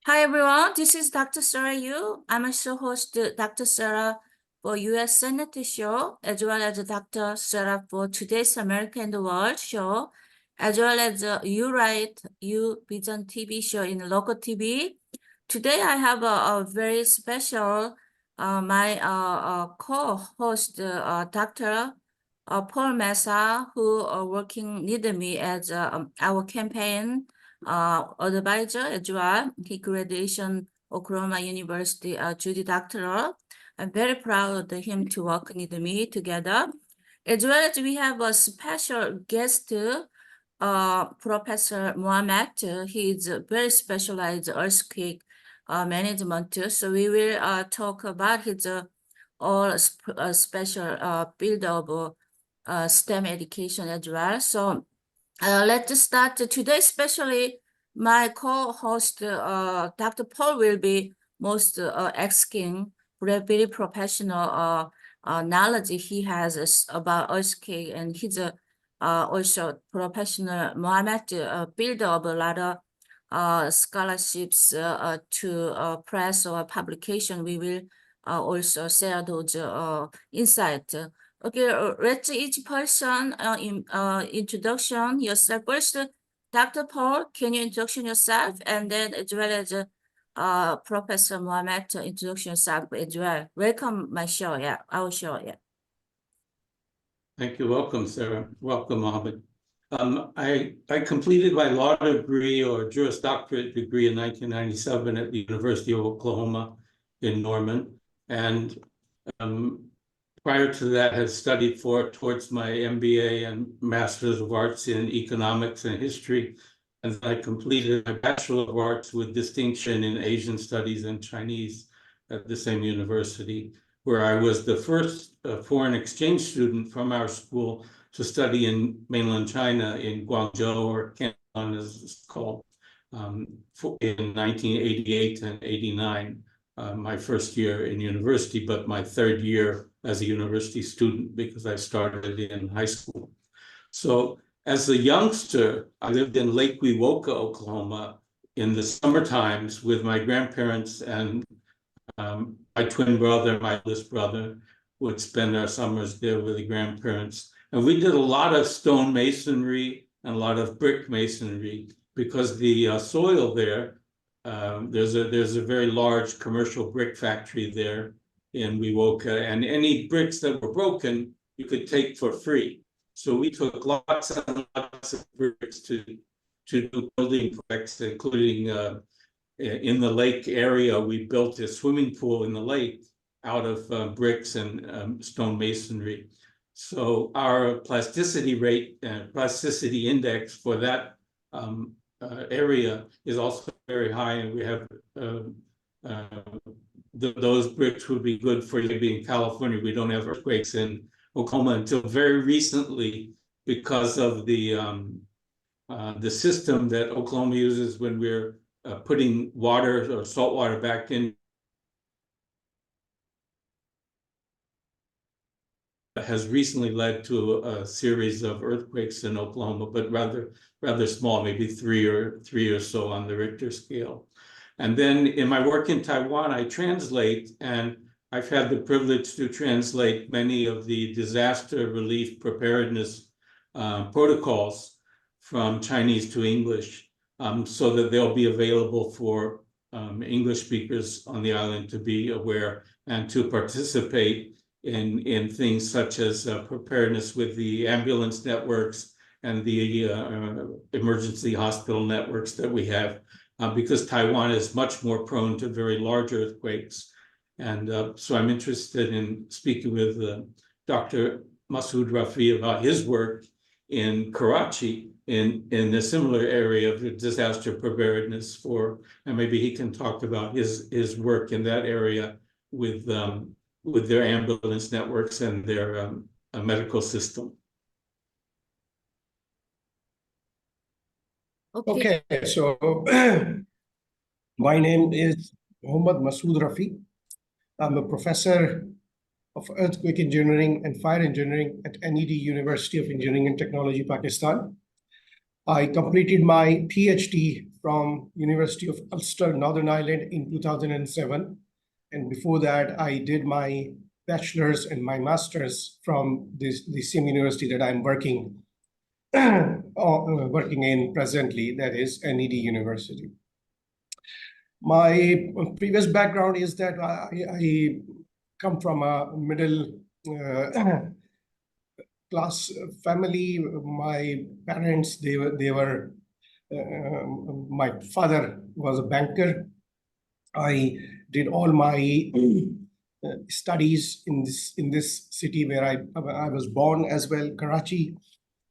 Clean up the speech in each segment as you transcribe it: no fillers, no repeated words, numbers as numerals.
Hi everyone, this is Dr. Sarah Liew. I'm also host Dr. Sarah for U.S. Senate show, as well as Dr. Sarah for Today's America and the World show, as well as You Write, You Vision TV show in local TV. Today I have a very special, my co-host, Dr. Paul Mesa, who are working with me as our campaign advisor as well. He graduation Oklahoma University Judy Doctoral. I'm very proud of him to work with me together. As well as we have a special guest, Professor Mohamed. He is very specialized earthquake management. So we will talk about his all special field of STEM education as well. So let's start today, especially my co-host, Dr. Paul, will be most asking very professional knowledge he has about earthquake, and he's also professional. Mohammed build up a lot of scholarships to press or publication. We will also share those insights. Okay, let's each person introduction yourself. First, Dr. Paul, can you introduce yourself? And then as well as Professor Mohamed, introduce yourself as well. Welcome my show, yeah, our show, yeah. Thank you. Welcome, Sarah. Welcome, Mohammed. I completed my law degree or Juris Doctorate degree in 1997 at the University of Oklahoma in Norman. And prior to that, had studied towards my MBA and Master's of Arts in Economics and History. And then I completed my Bachelor of Arts with distinction in Asian Studies and Chinese at the same university, where I was the first foreign exchange student from our school to study in mainland China in Guangzhou, or Canton as it's called, in 1988 and 89. My first year in university, but my third year as a university student because I started in high school. So as a youngster, I lived in Lake Wewoka, Oklahoma in the summer times with my grandparents, and my twin brother, my oldest brother, would spend our summers there with the grandparents. And we did a lot of stone masonry and a lot of brick masonry because the soil there, there's a very large commercial brick factory there in Wewoka, and any bricks that were broken, you could take for free. So we took lots and lots of bricks to do building projects, including in the lake area. We built a swimming pool in the lake out of bricks and stone masonry. So our plasticity rate and plasticity index for that area is also very high, and we have those bricks would be good for maybe in California. We don't have earthquakes in Oklahoma until very recently because of the system that Oklahoma uses when we're putting water or salt water back in. Has recently led to a series of earthquakes in Oklahoma, but rather small, maybe three or so on the Richter scale. And then in my work in Taiwan, I translate, and I've had the privilege to translate many of the disaster relief preparedness protocols from Chinese to English, so that they'll be available for English speakers on the island to be aware and to participate in things such as preparedness with the ambulance networks and the emergency hospital networks that we have, because Taiwan is much more prone to very large earthquakes. And so I'm interested in speaking with Dr. Masood Rafi about his work in Karachi in a similar area of disaster preparedness and maybe he can talk about his work in that area with their ambulance networks and their medical system. Okay, so my name is Mohammad Masood Rafi. I'm a professor of earthquake engineering and fire engineering at NED University of Engineering and Technology, Pakistan. I completed my PhD from University of Ulster, Northern Ireland in 2007. And before that, I did my bachelor's and my master's from the same university that I'm working in presently, that is NED University. My previous background is that I come from a middle class family. My parents, my father was a banker. I did all my studies in this city where I was born as well, Karachi.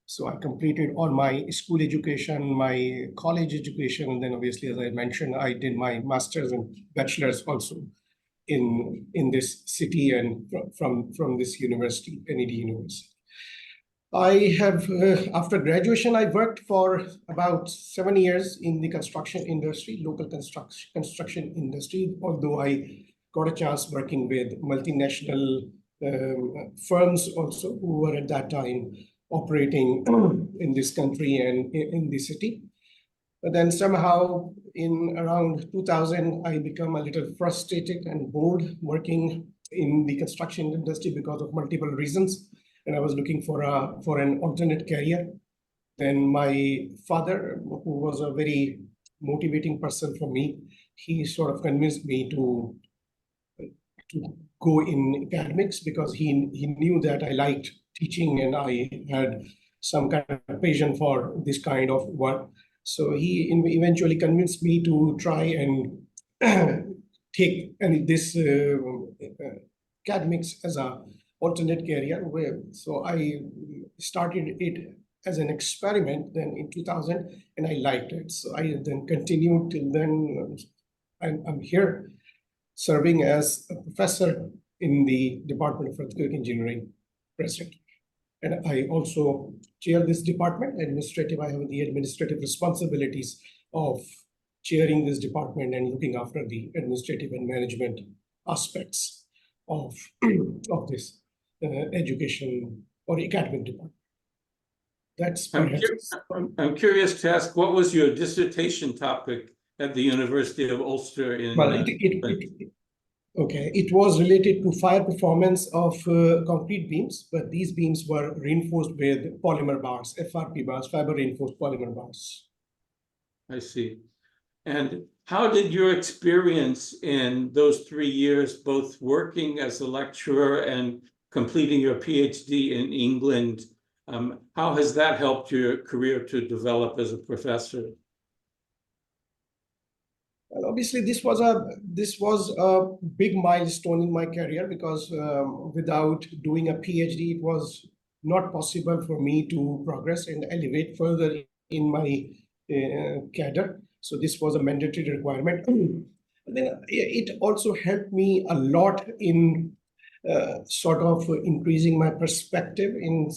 So I completed all my school education, my college education, and then obviously, as I mentioned, I did my master's and bachelor's also in this city and from this university, NED University. I have, after graduation, I worked for about 7 years in the construction industry, local construction industry, although I got a chance working with multinational firms also who were at that time operating in this country and in the city. But then somehow in around 2000, I become a little frustrated and bored working in the construction industry because of multiple reasons. And I was looking for an alternate career. Then my father, who was a very motivating person for me, he sort of convinced me to go in academics because he knew that I liked teaching and I had some kind of passion for this kind of work. So he eventually convinced me to try and take this academics as a alternate career. So I started it as an experiment then in 2000, and I liked it. So I then continued till then. I'm here serving as a professor in the Department of Earthquake Engineering presently. And I also chair this department, administrative. I have the administrative responsibilities of chairing this department and looking after the administrative and management aspects of this education or academic department. That's I'm curious to ask, what was your dissertation topic at the University of Ulster in? Well, okay, it was related to fire performance of concrete beams, but these beams were reinforced with polymer bars, FRP bars, fiber reinforced polymer bars. I see. And how did your experience in those 3 years, both working as a lecturer and completing your PhD in England, how has that helped your career to develop as a professor? Well, obviously, this was a big milestone in my career because without doing a PhD, it was not possible for me to progress and elevate further in my cadre. So this was a mandatory requirement. And then it also helped me a lot in sort of increasing my perspective, in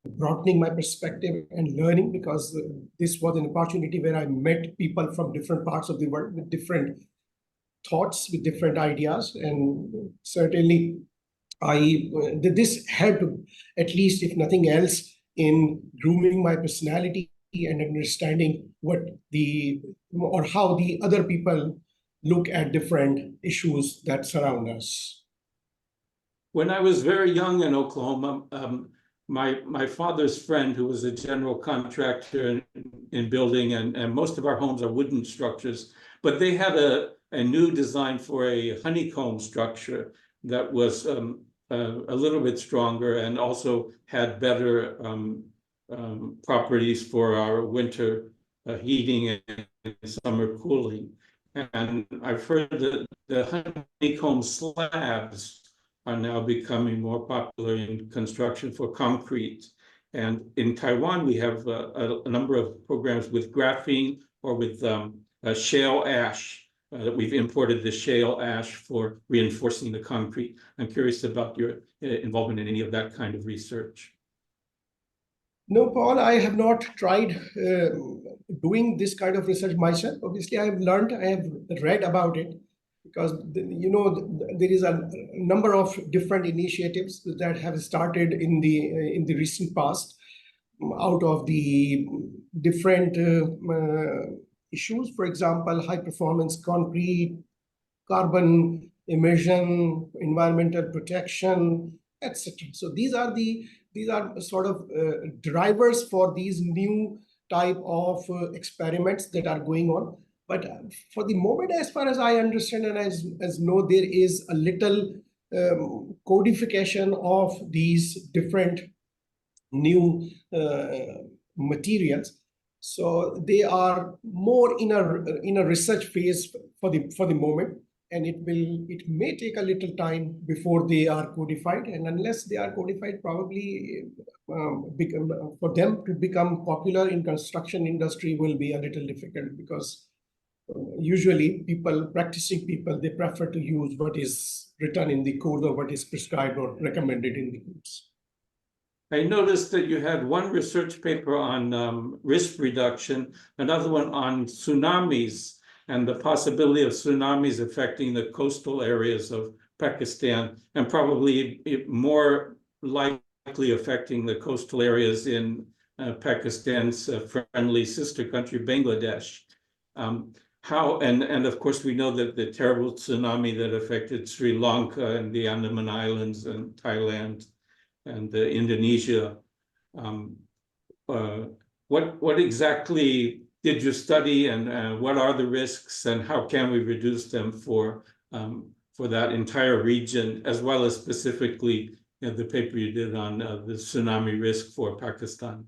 broadening my perspective and learning, because this was an opportunity where I met people from different parts of the world with different thoughts, with different ideas. And certainly this helped, at least if nothing else, in grooming my personality and understanding how the other people look at different issues that surround us. When I was very young in Oklahoma, my father's friend, who was a general contractor in building, and most of our homes are wooden structures, but they had a new design for a honeycomb structure that was a little bit stronger and also had better properties for our winter heating and summer cooling. And I've heard that the honeycomb slabs are now becoming more popular in construction for concrete. And in Taiwan, we have a number of programs with graphene or with shale ash, that we've imported the shale ash for reinforcing the concrete. I'm curious about your involvement in any of that kind of research. No, Paul, I have not tried doing this kind of research myself. Obviously, I have learned, I have read about it, because there is a number of different initiatives that have started in the recent past out of the different issues. For example, high performance concrete, carbon emission, environmental protection, etc. So these are sort of drivers for these new type of experiments that are going on. But for the moment, as far as I understand and as know, there is a little codification of these different new materials. So they are more in a research phase for the moment, and it may take a little time before they are codified. And unless they are codified, probably for them to become popular in construction industry will be a little difficult, because usually practicing people, they prefer to use what is written in the code or what is prescribed or recommended in the codes. I noticed that you had one research paper on risk reduction, another one on tsunamis and the possibility of tsunamis affecting the coastal areas of Pakistan, and probably more likely affecting the coastal areas in Pakistan's friendly sister country, Bangladesh. And of course, we know that the terrible tsunami that affected Sri Lanka and the Andaman Islands and Thailand and Indonesia. What exactly did you study, and what are the risks, and how can we reduce them for that entire region, as well as specifically the paper you did on the tsunami risk for Pakistan?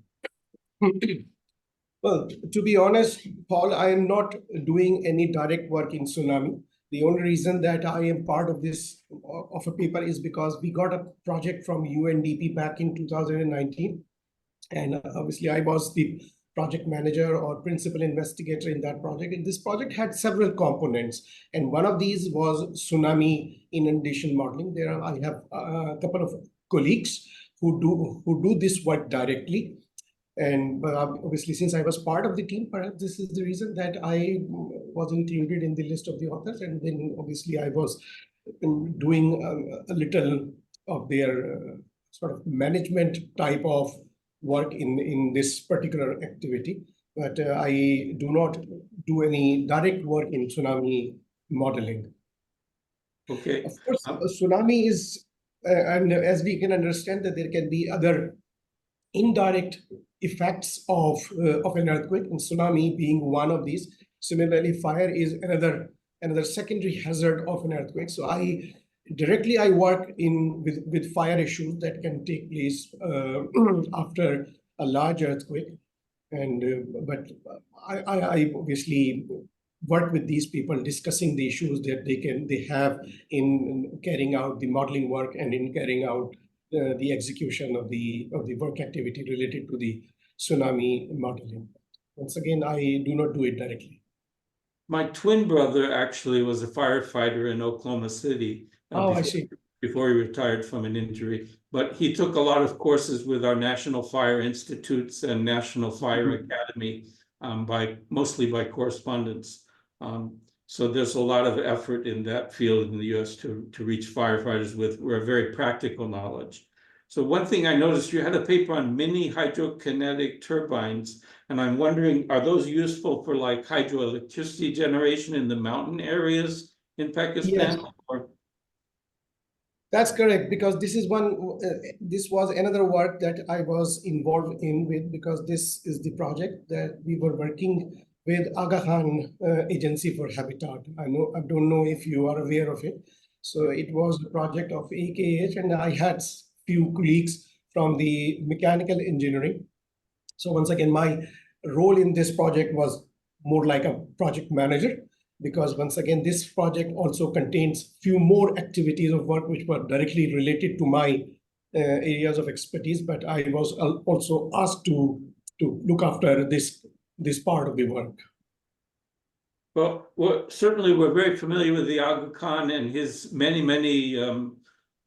Well, to be honest, Paul, I am not doing any direct work in tsunami. The only reason that I am part of this of a paper is because we got a project from UNDP back in 2019. And obviously I was the project manager or principal investigator in that project. And this project had several components. And one of these was tsunami inundation modeling. I have a couple of colleagues who do this work directly. And obviously, since I was part of the team, perhaps this is the reason that I was included in the list of the authors. And then obviously I was doing a little of their sort of management type of work in this particular activity. But I do not do any direct work in tsunami modeling. Okay. Of course, tsunami is, and as we can understand, that there can be other indirect effects of an earthquake, and tsunami being one of these. Similarly, fire is another secondary hazard of an earthquake. So I work with fire issues that can take place after a large earthquake, and but I obviously work with these people, discussing the issues that they have in carrying out the modeling work and in carrying out the execution of the work activity related to the tsunami modeling. Once again, I do not do it directly. My twin brother actually was a firefighter in Oklahoma City. I see. Before he retired from an injury. But he took a lot of courses with our National Fire Institutes and National Fire Academy, mostly by correspondence. So there's a lot of effort in that field in the US to reach firefighters with very practical knowledge. So one thing I noticed, you had a paper on mini hydrokinetic turbines, and I'm wondering, are those useful for like hydroelectricity generation in the mountain areas in Pakistan? Yes. That's correct, because this was another work that I was involved with, because this is the project that we were working with Aga Khan Agency for Habitat. I don't know if you are aware of it. So it was a project of AKH, and I had few colleagues from the mechanical engineering. So once again, my role in this project was more like a project manager, because once again, this project also contains few more activities of work which were directly related to my areas of expertise, but I was also asked to look after this part of the work. Well, certainly we're very familiar with the Aga Khan and his many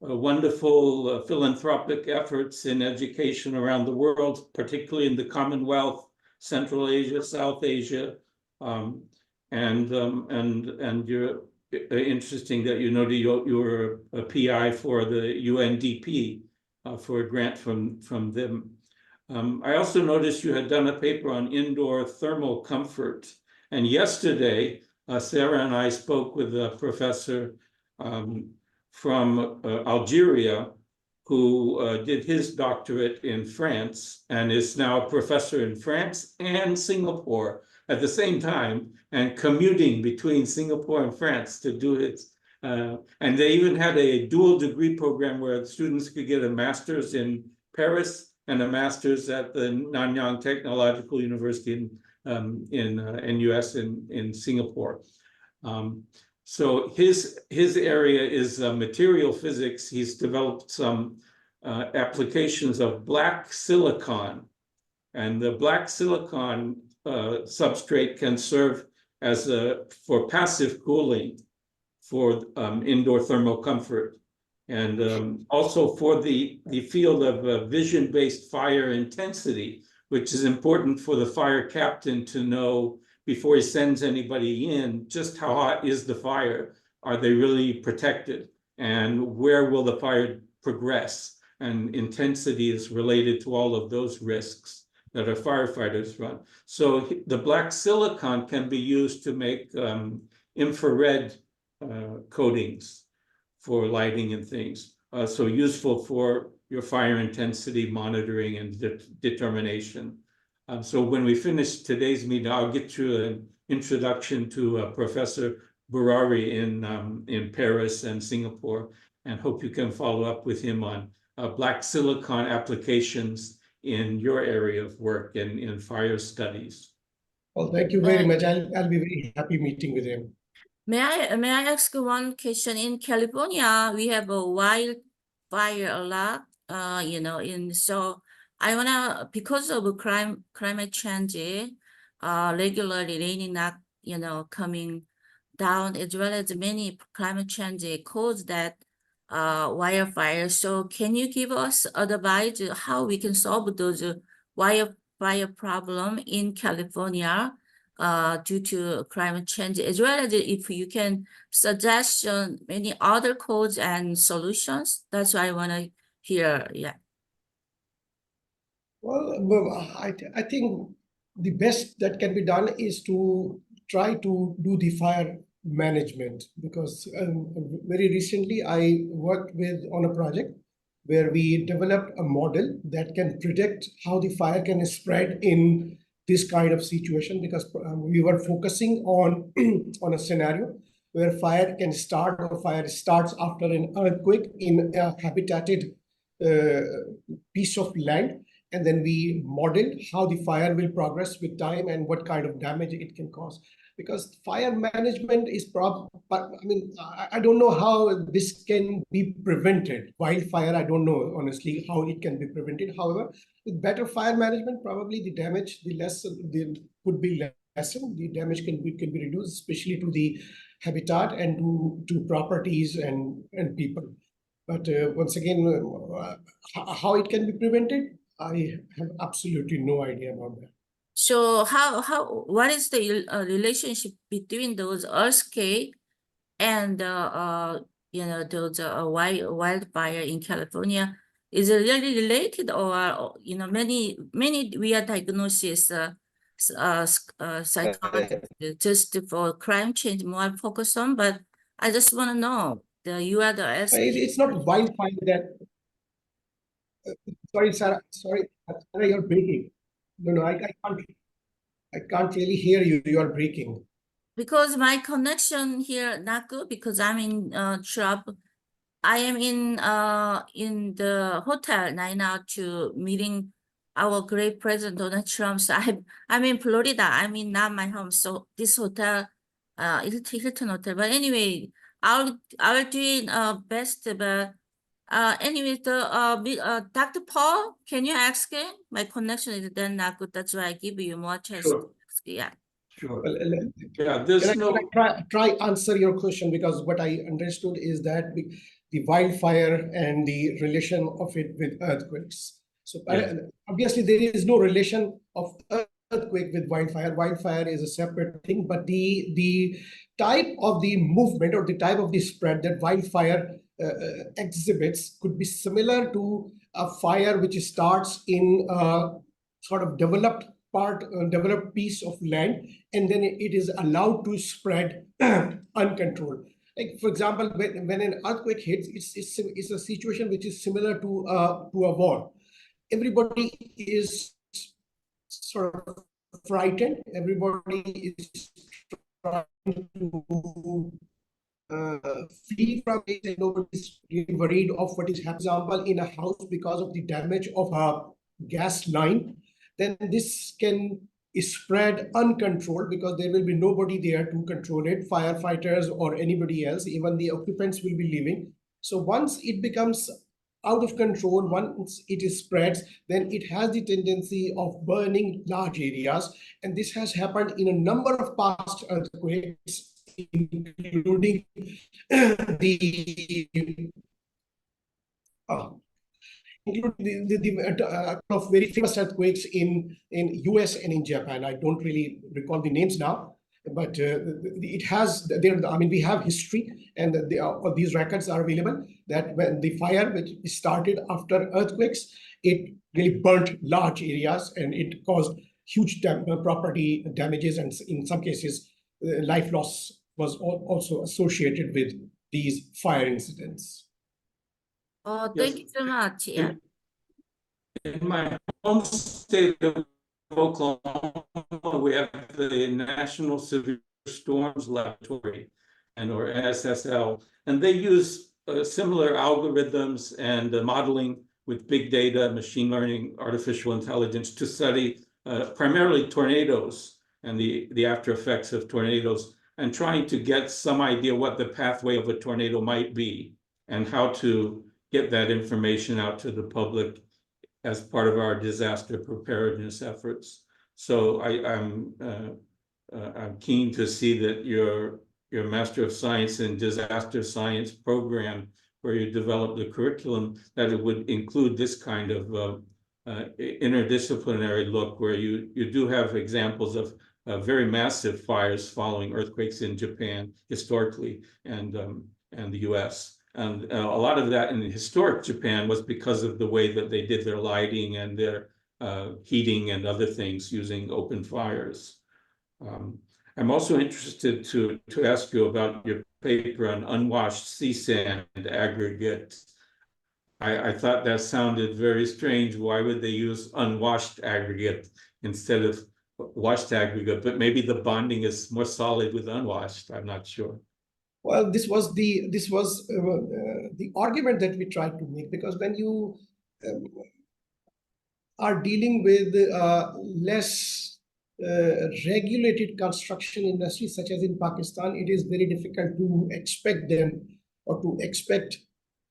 wonderful philanthropic efforts in education around the world, particularly in the Commonwealth, Central Asia, South Asia, and you're interesting that you know you were a PI for the UNDP for a grant from them. I also noticed you had done a paper on indoor thermal comfort, And yesterday, Sarah and I spoke with a professor from Algeria who did his doctorate in France and is now a professor in France and Singapore at the same time, and commuting between Singapore and France to do it. And they even had a dual degree program where students could get a master's in Paris and a master's at the Nanyang Technological University in NUS in Singapore. So his area is material physics. He's developed some applications of black silicon, and the black silicon substrate can serve as for passive cooling for indoor thermal comfort, and also for the field of vision-based fire intensity, which is important for the fire captain to know before he sends anybody in just how hot is the fire. Are they really protected? And where will the fire progress? And intensity is related to all of those risks that our firefighters run. So the black silicon can be used to make infrared coatings for lighting and things. So useful for your fire intensity monitoring and determination. So when we finish today's meeting, I'll get you an introduction to Professor Burari in Paris and Singapore, and hope you can follow up with him on black silicon applications in your area of work and in fire studies. Well, thank you very much. I'll be very happy meeting with him. May I ask one question? In California, we have a wildfire a lot, so I wanna, because of climate change, regularly raining not, coming down, as well as many climate change cause that wildfire. So can you give us advice how we can solve those wildfire problem in California due to climate change, as well as if you can suggest many other codes and solutions? That's what I want to hear. Yeah. Well, I think the best that can be done is to try to do the fire management, because very recently I worked on a project where we developed a model that can predict how the fire can spread in this kind of situation, because we were focusing on on a scenario where fire can start, or fire starts after an earthquake in a habitated piece of land. And then we modeled how the fire will progress with time and what kind of damage it can cause. Because fire management is I don't know how this can be prevented. Wildfire, I don't know, honestly, how it can be prevented. However, with better fire management, probably the damage, could be lessened. The damage can be reduced, especially to the habitat and to properties and people. But once again, how it can be prevented, I have absolutely no idea about that. So what is the relationship between those earthquake and those wildfire in California? Is it really related, or many we are diagnosis psychologist just for crime change more focus on, but I just want to know you are the earthquake. It's not wildfire that. Sorry, Sarah. Sorry, you're breaking. No, I can't really hear you. You are breaking. Because my connection here not good, because I'm in Trump. I am in the hotel right now to meeting our great president Donald Trump. So I'm in Florida. I'm in not my home. So this hotel, Hilton Hotel. But anyway, I'll do best. But anyway, Dr. Paul, can you ask him? My connection is then not good. That's why I give you more chance to ask. Yeah. Sure. Yeah, can I try answer your question, because what I understood is that the wildfire and the relation of it with earthquakes. So obviously there is no relation of earthquake with wildfire. Wildfire is a separate thing, but the type of the movement or the type of the spread that wildfire exhibits could be similar to a fire which starts in a sort of developed developed piece of land, and then it is allowed to spread uncontrolled. Like for example, when an earthquake hits, it's a situation which is similar to a war. Everybody is sort of frightened. Everybody is trying to flee from it, and nobody's really worried of what is happening. For example, in a house, because of the damage of a gas line, then this can spread uncontrolled because there will be nobody there to control it, firefighters or anybody else, even the occupants will be leaving. So once it becomes out of control, once it is spreads, then it has the tendency of burning large areas. And this has happened in a number of past earthquakes, including the of very famous earthquakes in US and in Japan. I don't really recall the names now, but it has there. I mean, we have history, and these records are available. That when the fire which started after earthquakes, it really burnt large areas, and it caused huge property damages, and in some cases, life loss was also associated with these fire incidents. Oh, Yes. thank you so much. Yeah. In my home state of Oklahoma, we have the National Severe Storms Laboratory, or NSSL, and they use similar algorithms and modeling with big data, machine learning, artificial intelligence to study primarily tornadoes and the after effects of tornadoes, and trying to get some idea what the pathway of a tornado might be and how to get that information out to the public as part of our disaster preparedness efforts. So I'm keen to see that your Master of Science in Disaster Science program, where you develop the curriculum, that it would include this kind of interdisciplinary look, where you do have examples of very massive fires following earthquakes in Japan historically, and the US. And a lot of that in historic Japan was because of the way that they did their lighting and their heating and other things using open fires. I'm also interested to ask you about your paper on unwashed sea sand aggregate. I thought that sounded very strange. Why would they use unwashed aggregate instead of washed aggregate? But maybe the bonding is more solid with unwashed. I'm not sure. Well, this was the argument that we tried to make, because when you are dealing with less regulated construction industry, such as in Pakistan, it is very difficult to expect them, or to expect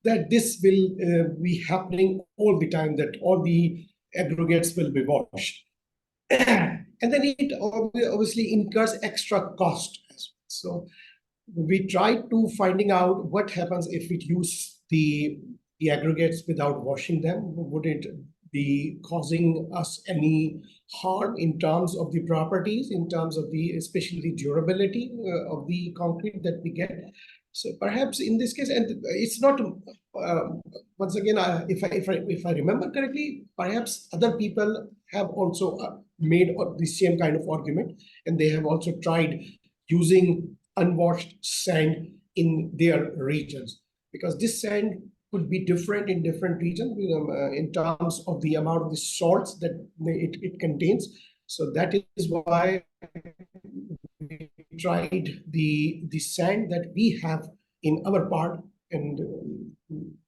that this will be happening all the time, that all the aggregates will be washed. And then it obviously incurs extra cost as well. So we tried to finding out what happens if we use the aggregates without washing them. Would it be causing us any harm in terms of the properties, in terms of the, especially the durability of the concrete that we get? So perhaps in this case, and it's not, once again, if I remember correctly, perhaps other people have also made the same kind of argument, and they have also tried using unwashed sand in their regions, because this sand could be different in different regions in terms of the amount of the salts that it contains. So that is why we tried the sand that we have in our part, and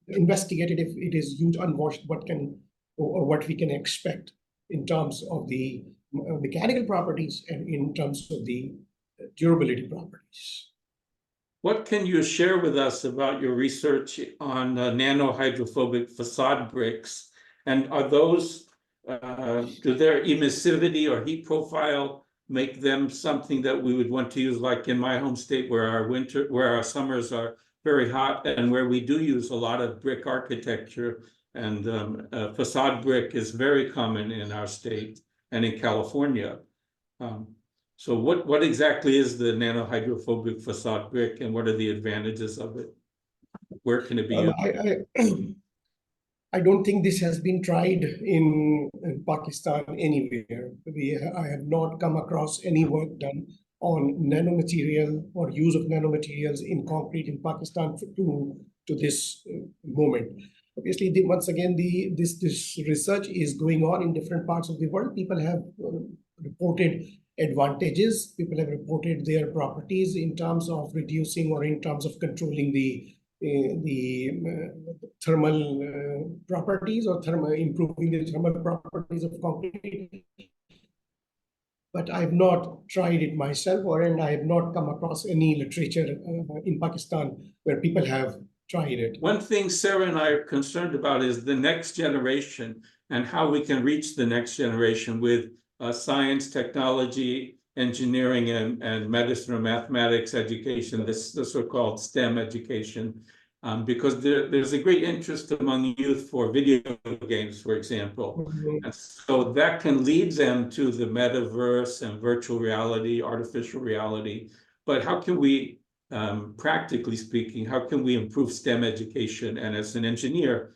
investigated if it is used unwashed, what we can expect in terms of the mechanical properties and in terms of the durability properties. What can you share with us about your research on nanohydrophobic facade bricks? And are those, do their emissivity or heat profile make them something that we would want to use, like in my home state, where our summers are very hot, and where we do use a lot of brick architecture, and facade brick is very common in our state and in California. So what exactly is the nanohydrophobic facade brick, and what are the advantages of it? Where can it be used? I don't think this has been tried in Pakistan anywhere. I have not come across any work done on nanomaterial or use of nanomaterials in concrete in Pakistan to this moment. Obviously, once again, this research is going on in different parts of the world. People have reported advantages. People have reported their properties in terms of reducing or in terms of controlling the thermal properties or improving the thermal properties of concrete. But I have not tried it myself, and I have not come across any literature in Pakistan where people have tried it. One thing Sarah and I are concerned about is the next generation and how we can reach the next generation with science, technology, engineering, and medicine or mathematics education, the so-called STEM education. Because there's a great interest among youth for video games, for example. And so that can lead them to the metaverse and virtual reality, artificial reality. But how can we, practically speaking, how can we improve STEM education? And as an engineer,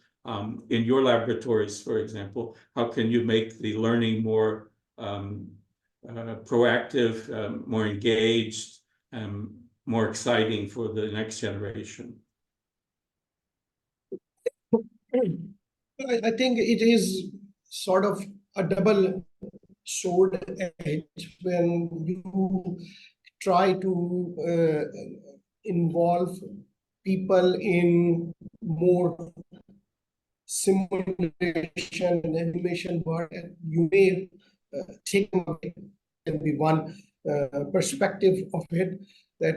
in your laboratories, for example, how can you make the learning more proactive, more engaged, more exciting for the next generation? I think it is sort of a double sword edge when you try to involve people in more simulation and animation work. You may take away, can be one perspective of it. That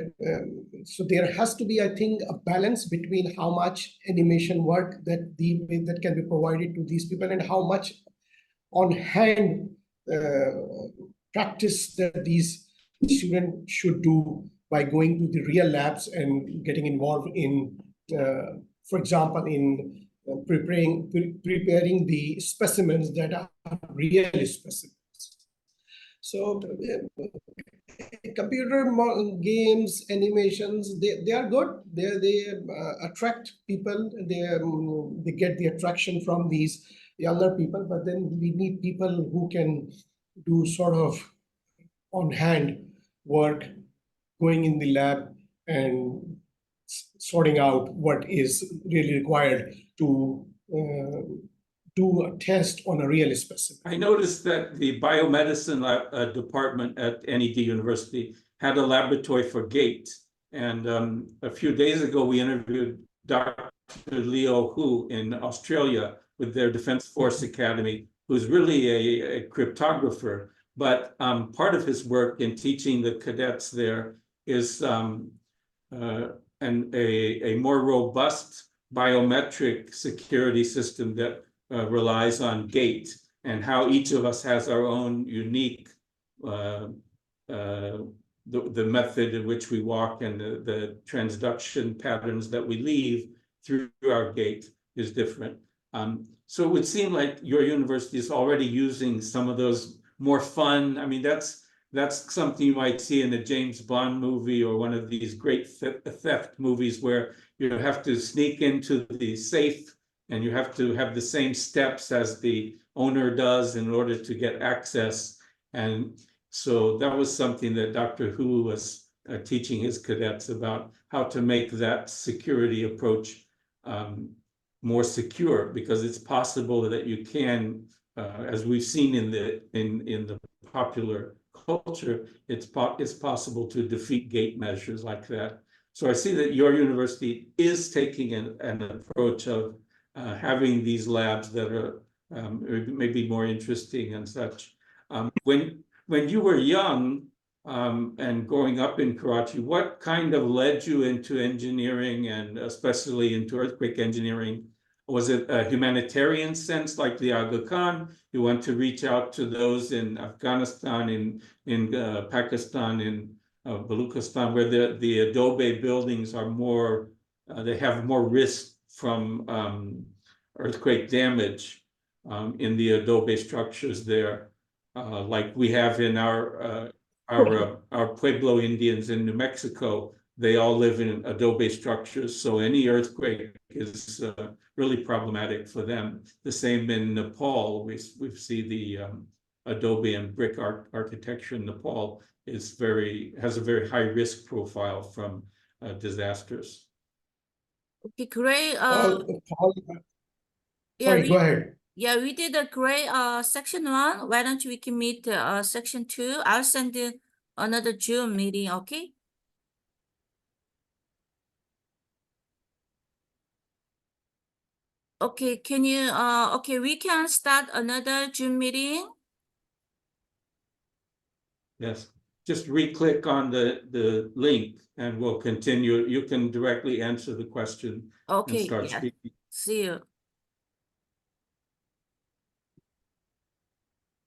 so there has to be, I think, a balance between how much animation work that can be provided to these people and how much on hand practice that these students should do by going to the real labs and getting involved in, for example, in preparing the specimens that are real specimens. So computer games, animations, they are good. They attract people. They get the attraction from these younger people. But then we need people who can do sort of on-hand work, going in the lab and sorting out what is really required to do a test on a real specimen. I noticed that the biomedicine department at NED University had a laboratory for gait. And a few days ago, we interviewed Dr. Liew in Australia with their Defense Force Academy, who's really a cryptographer. But part of his work in teaching the cadets there is a more robust biometric security system that relies on gait, and how each of us has our own unique the method in which we walk and the transduction patterns that we leave through our gait is different. So it would seem like your university is already using some of those more fun. I mean, that's something you might see in a James Bond movie or one of these great theft movies where you have to sneak into the safe and you have to have the same steps as the owner does in order to get access. And so that was something that Dr. Hu was teaching his cadets about, how to make that security approach more secure, because it's possible that you can, as we've seen in the popular culture, it's possible to defeat gate measures like that. So I see that your university is taking an approach of having these labs that are maybe more interesting and such. When you were young and growing up in Karachi, what kind of led you into engineering and especially into earthquake engineering? Was it a humanitarian sense like the Aga Khan? You want to reach out to those in Afghanistan, in Pakistan, in Baluchistan, where the adobe buildings are more, they have more risk from earthquake damage in the adobe structures there, like we have in our Pueblo Indians in New Mexico, they all live in adobe structures, so any earthquake is really problematic for them. The same in Nepal, we see the adobe and brick architecture in Nepal has a very high risk profile from disasters. Okay, great. Paul, Yeah, sorry, go ahead. Yeah, we did a great section 1. Why don't we can meet section 2? I'll send you another Zoom meeting, okay? Okay, can you okay, we can start another Zoom meeting. Yes, just re-click on the link and we'll continue. You can directly answer the question and Okay, start yeah. speaking. See you.